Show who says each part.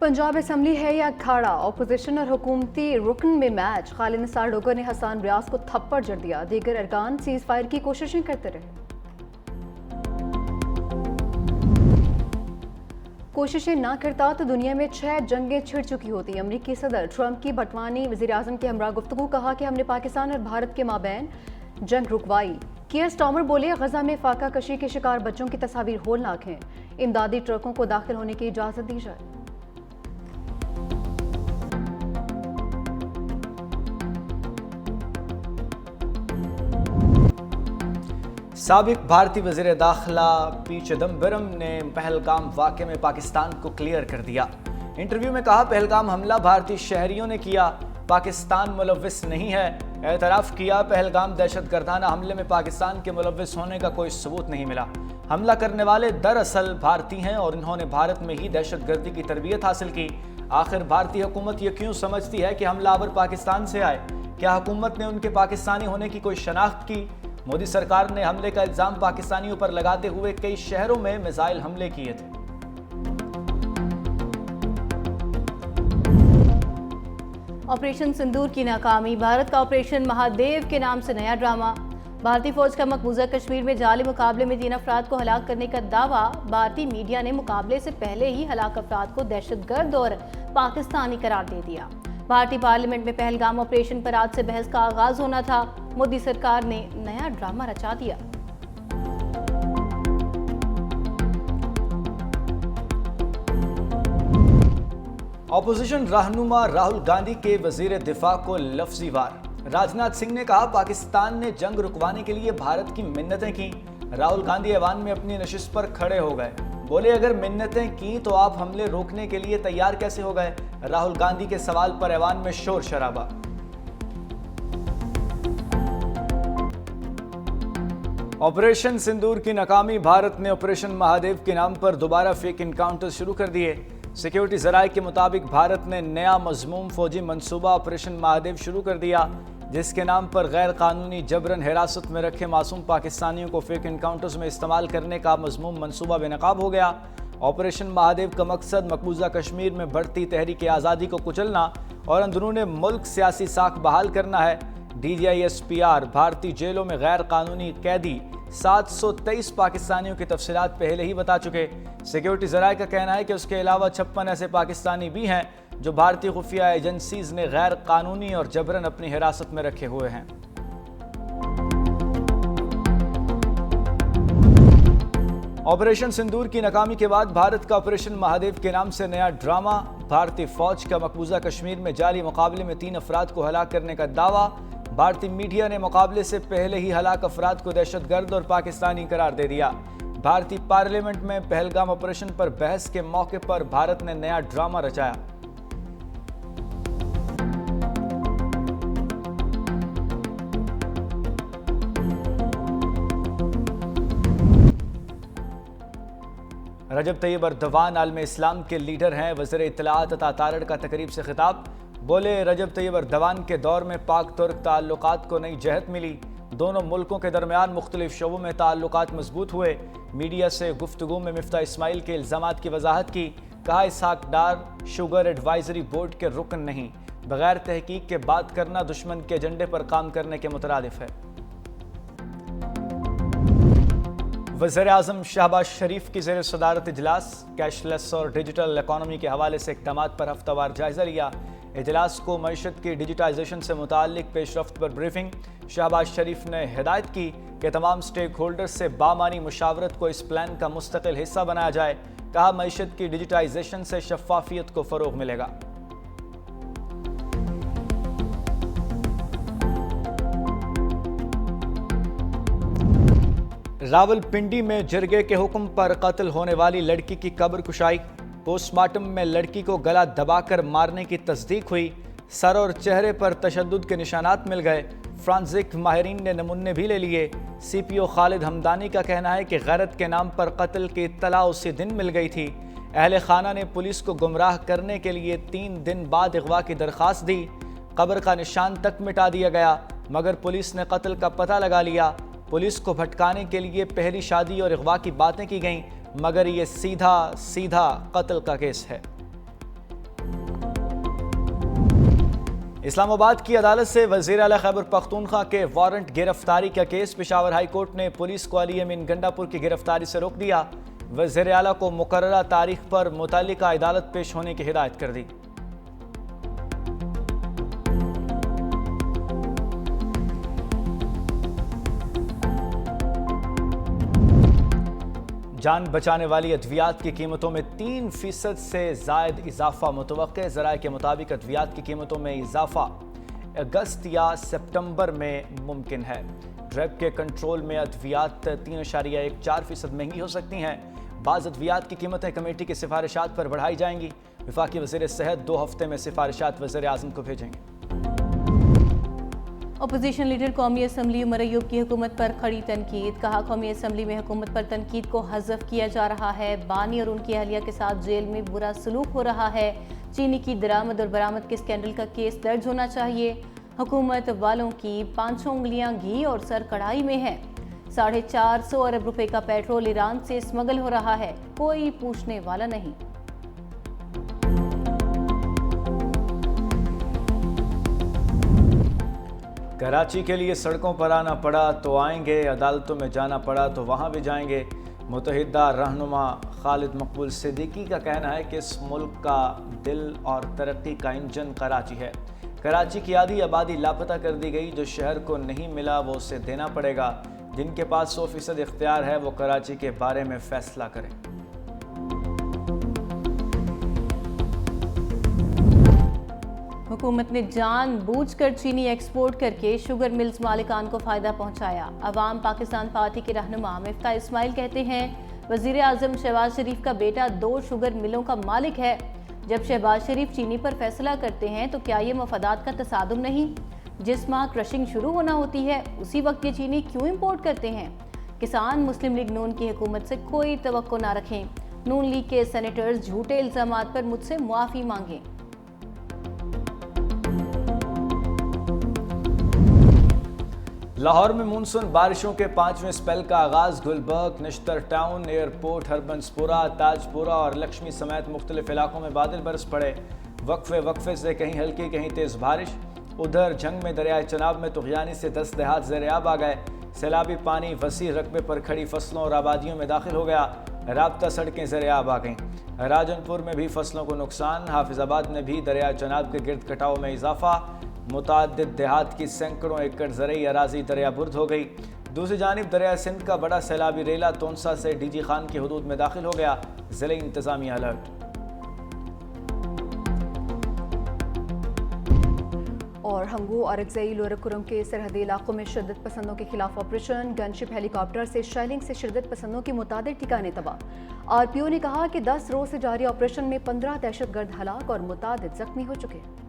Speaker 1: Punjab assembly है या अखाड़ा, opposition और हुकूमती रुकन में मैच। खालिद निसार डोगर ने हसन रियाज को थप्पड़ जड़ दिया। दीगर अरकान सीज फायर की कोशिशें करते रहे। कोशिशें ना करता तो दुनिया में 6 जंगें छिड़ चुकी होती। अमरीकी सदर ट्रंप की बटवानी वज़ीर आज़म के हमरा गुफ्तगू, कहा कि हमने पाकिस्तान और भारत के माबैन जंग रुकवाई। कियर स्टार्मर बोले, गजा में फाका कशी के शिकार बच्चों की तस्वीर होलनाक हैं। इमदादी ट्रकों को दाखिल होने की इजाज़त दी जाए।
Speaker 2: साबिक भारतीय वज़ीर दाखिला पी चिदम्बरम ने पहलगाम वाक़े में पाकिस्तान को क्लियर कर दिया। इंटरव्यू में कहा, पहलगाम हमला भारतीय शहरियों ने किया, पाकिस्तान मुलव्विस नहीं है। एतराफ़ किया, पहलगाम दहशतगर्दाना हमले में पाकिस्तान के मुलव्विस होने का कोई सबूत नहीं मिला। हमला करने वाले दरअसल भारतीय हैं और इन्होंने भारत में ही दहशतगर्दी की तरबियत हासिल की। आखिर भारतीय हुकूमत ये क्यों समझती है कि हमलावर पाकिस्तान से आए? क्या हुकूमत ने उनके पाकिस्तानी होने की कोई शनाख्त की? मोदी सरकार ने हमले का इल्जाम पाकिस्तानियों पर लगाते हुए कई शहरों में मिसाइल हमले किए थे।
Speaker 3: ऑपरेशन सिंदूर की नाकामी, भारत का ऑपरेशन महादेव के नाम से नया ड्रामा। भारतीय फौज का मकबूजा कश्मीर में जाली मुकाबले में 3 अफराद को हलाक करने का दावा। भारतीय मीडिया ने मुकाबले से पहले ही हलाक अफराद को दहशतगर्द और पाकिस्तानी करार दे दिया। भारतीय पार्लियामेंट में पहलगाम ऑपरेशन पर आज से बहस का आगाज होना था। मोदी सरकार ने नया ड्रामा रचा दिया।
Speaker 2: ऑपोजिशन रहनुमा राहुल गांधी के वजीर दिफा को लफ्जी वार। राजनाथ सिंह ने कहा, पाकिस्तान ने जंग रुकवाने के लिए भारत की मिन्नतें की। राहुल गांधी ऐवान में अपनी नशिस्त पर खड़े हो गए। बोले, अगर मिन्नतें की तो आप हमले रोकने के लिए तैयार कैसे हो गए? राहुल गांधी के सवाल पर ऐवान में शोर शराबा। ऑपरेशन सिंदूर की नाकामी, भारत ने ऑपरेशन महादेव के नाम पर दोबारा फेक इनकाउंटर शुरू कर दिए। सिक्योरिटी जराये के मुताबिक भारत ने नया मजमूम फौजी मंसूबा ऑपरेशन महादेव शुरू कर दिया, जिसके नाम पर गैर कानूनी जबरन हिरासत में रखे मासूम पाकिस्तानियों को फेक इनकाउंटर्स में इस्तेमाल करने का मजमूम मंसूबा बेनकाब हो गया। ऑपरेशन महादेव का मकसद मकबूजा कश्मीर में बढ़ती तहरीक आज़ादी को कुचलना और अंदरूने मुल्क सियासी साख बहाल करना है। DGISPR भारतीय जेलों में गैर कानूनी कैदी 723 पाकिस्तानियों की तफसीलात पहले ही बता चुके। सिक्योरिटी जराये का कहना है कि उसके अलावा 56 ऐसे पाकिस्तानी भी हैं जो भारतीय खुफिया एजेंसीज ने गैर कानूनी और जबरन अपनी हिरासत में रखे हुए हैं। ऑपरेशन सिंदूर की नाकामी के बाद भारत का ऑपरेशन महादेव के नाम से नया ड्रामा। भारतीय फौज का मकबूजा कश्मीर में जाली मुकाबले में 3 अफराद को हलाक करने का दावा। भारतीय मीडिया ने मुकाबले से पहले ही हलाक अफराद को दहशतगर्द और पाकिस्तानी करार दे दिया। भारतीय पार्लियामेंट में पहलगाम ऑपरेशन पर बहस के मौके पर भारत ने नया ड्रामा रचाया। रजब तैयब अर्दवान आलम इस्लाम के लीडर हैं। वज़ीर इत्तलाआत अता तारड़ का तकरीब से खिताब। बोले, रजब तैयब अर्दवान के दौर में पाक तुर्क ताल्लुकात को नई जहत मिली। दोनों मुल्कों के दरमियान मुख्तलिफ शोबों में ताल्लुकात मजबूत हुए। मीडिया से गुफ्तगू में मिफ्ता इस्माइल के इल्ज़ामात की वजाहत की। कहा, इसहाक डार शुगर एडवाइजरी बोर्ड के रुकन नहीं, बगैर तहकीक के बात करना दुश्मन के एजेंडे पर काम करने के मुतरादिफ है। वज़ीर आज़म शहबाज शरीफ की ज़ेर सदारत इजलास। कैशलेस और डिजिटल इकॉनमी के हवाले से इक़दामात पर हफ्तावार जायज़ा लिया। इजलास को मईशत की डिजिटाइजेशन से मुताल्लिक पेशरफ्त पर ब्रीफिंग। शहबाज शरीफ ने हिदायत की कि तमाम स्टेक होल्डर्स से बामानी मुशावरत को इस प्लान का मुस्तकिल हिस्सा बनाया जाए। कहा, मईशत की डिजिटाइजेशन से शफ़ाफियत को फ़रोग़ मिलेगा। रावलपिंडी में जिरगे के हुक्म पर कत्ल होने वाली लड़की की कब्र कुशाई। पोस्टमार्टम में लड़की को गला दबाकर मारने की तस्दीक हुई। सर और चेहरे पर तशद्दुद के निशानात मिल गए। फ्रांसिक माहिरीन ने नमूने भी ले लिए। CPO खालिद हमदानी का कहना है कि गैरत के नाम पर कत्ल की इत्तला उसी दिन मिल गई थी। अहले खाना ने पुलिस को गुमराह करने के लिए 3 दिन बाद अगवा की दरख्वास्त दी। कब्र का निशान तक मिटा दिया गया, मगर पुलिस ने कत्ल का पता लगा लिया। पुलिस को भटकाने के लिए पहली शादी और अगवा की बातें की गईं, मगर ये सीधा कत्ल का केस है। इस्लामाबाद की अदालत से वज़ीर आला खैबर पख्तूनख्वा के वारंट गिरफ्तारी का केस पेशावर हाई कोर्ट ने पुलिस को अली अमीन गंडापुर की गिरफ्तारी से रोक दिया। वज़ीर आला को मुकर्ररा तारीख पर मुतल्लिका अदालत पेश होने की हिदायत कर दी। जान बचाने वाली अद्वियात की कीमतों में 3% से जायद इजाफा मुतवक्के। ज़राए के मुताबिक अद्वियात की कीमतों में इजाफा अगस्त या सितंबर में मुमकिन है। ड्रग के कंट्रोल में अद्वियात 3.14% महंगी हो सकती हैं। बाज़ अद्वियात की कीमतें कमेटी की सिफारिशात पर बढ़ाई जाएंगी। वफाकी वज़ीर सेहत 2 हफ्ते में सिफारिशात वज़ीर आज़म को भेजेंगे।
Speaker 3: अपोजिशन लीडर कौमी असम्बली उमर अयूब की हुकूमत पर खड़ी तनकीद। कहा, कौमी असम्बली में हुकूमत पर तनकीद को हज़फ किया जा रहा है। बानी और उनकी अहलिया के साथ जेल में बुरा सलूक हो रहा है। चीनी की दरामद और बरामद के स्कैंडल का केस दर्ज होना चाहिए। हुकूमत वालों की 500 उंगलियां घी और सर कढ़ाई में है। 450 अरब रुपए का पेट्रोल ईरान से स्मगल हो रहा है, कोई पूछने वाला नहीं।
Speaker 2: कराची के लिए सड़कों पर आना पड़ा तो आएंगे, अदालतों में जाना पड़ा तो वहाँ भी जाएंगे। मुतहिदा रहनुमा खालिद मकबूल सिद्दीकी का कहना है कि इस मुल्क का दिल और तरक्की का इंजन कराची है। कराची की आधी आबादी लापता कर दी गई। जो शहर को नहीं मिला वो उसे देना पड़ेगा। जिनके पास 100% इख्तियार है वो कराची के बारे में फैसला करें।
Speaker 3: हुकूमत ने जानबूझकर चीनी एक्सपोर्ट करके शुगर मिल्स मालिकान को फायदा पहुंचाया। अवाम पाकिस्तान पार्टी के रहनुमा मिफ्ता इस्माइल कहते हैं, वजीर आजम शहबाज शरीफ का बेटा 2 शुगर मिलों का मालिक है। जब शहबाज शरीफ चीनी पर फैसला करते हैं तो क्या ये मफादात का तसादुम नहीं? जिस माह क्रशिंग शुरू होना होती है उसी वक्त ये चीनी क्यों इंपोर्ट करते हैं? किसान मुस्लिम लीग नून की हुकूमत से कोई तवक्को ना रखें। नून लीग के सेनेटर्स झूठे इल्जामात पर मुझसे मुआफ़ी मांगें।
Speaker 2: लाहौर में मानसून बारिशों के 5वें स्पेल का आगाज। गुलबर्ग, नश्तर टाउन, एयरपोर्ट, हरबंसपुरा, ताजपुरा और लक्ष्मी समेत मुख्तलिफ इलाकों में बादल बरस पड़े। वक्फे से कहीं हल्की कहीं तेज़ बारिश। उधर जंग में दरियाए चनाब में तुग़यानी से 10 देहात ज़ेर-ए-आब आ गए। सैलाबी पानी वसी रकबे पर खड़ी फसलों और आबादियों में दाखिल हो गया। राब्ता सड़कें ज़ेर-ए-आब आ गईं। राजनपुर में भी फसलों को नुकसान। हाफिजाबाद में भी दरियाए चनाब के गिरद कटाव में इजाफा। मुताद्दिद देहात की सैकड़ों एकड़ ज़रई अराजी दरियाबुर्द हो गई। दूसरी जानिब दरिया सिंध का बड़ा सैलाबी रेला तोनसा से डीजी खान की हदूद में दाखिल हो गया। ज़िले इंतज़ामिया अलर्ट।
Speaker 1: और हंगू और अगजई लोरकुरम के सरहदी इलाकों में शिद्दत पसंदों के खिलाफ ऑपरेशन। गनशिप हेलीकॉप्टर से शेलिंग से शिद्दत पसंदों की मुतादिद ठिकाने तबाह। RPO ने कहा कि 10 रोज से जारी ऑपरेशन में 15 दहशतगर्द हलाक और मुतादिद जख्मी हो चुके।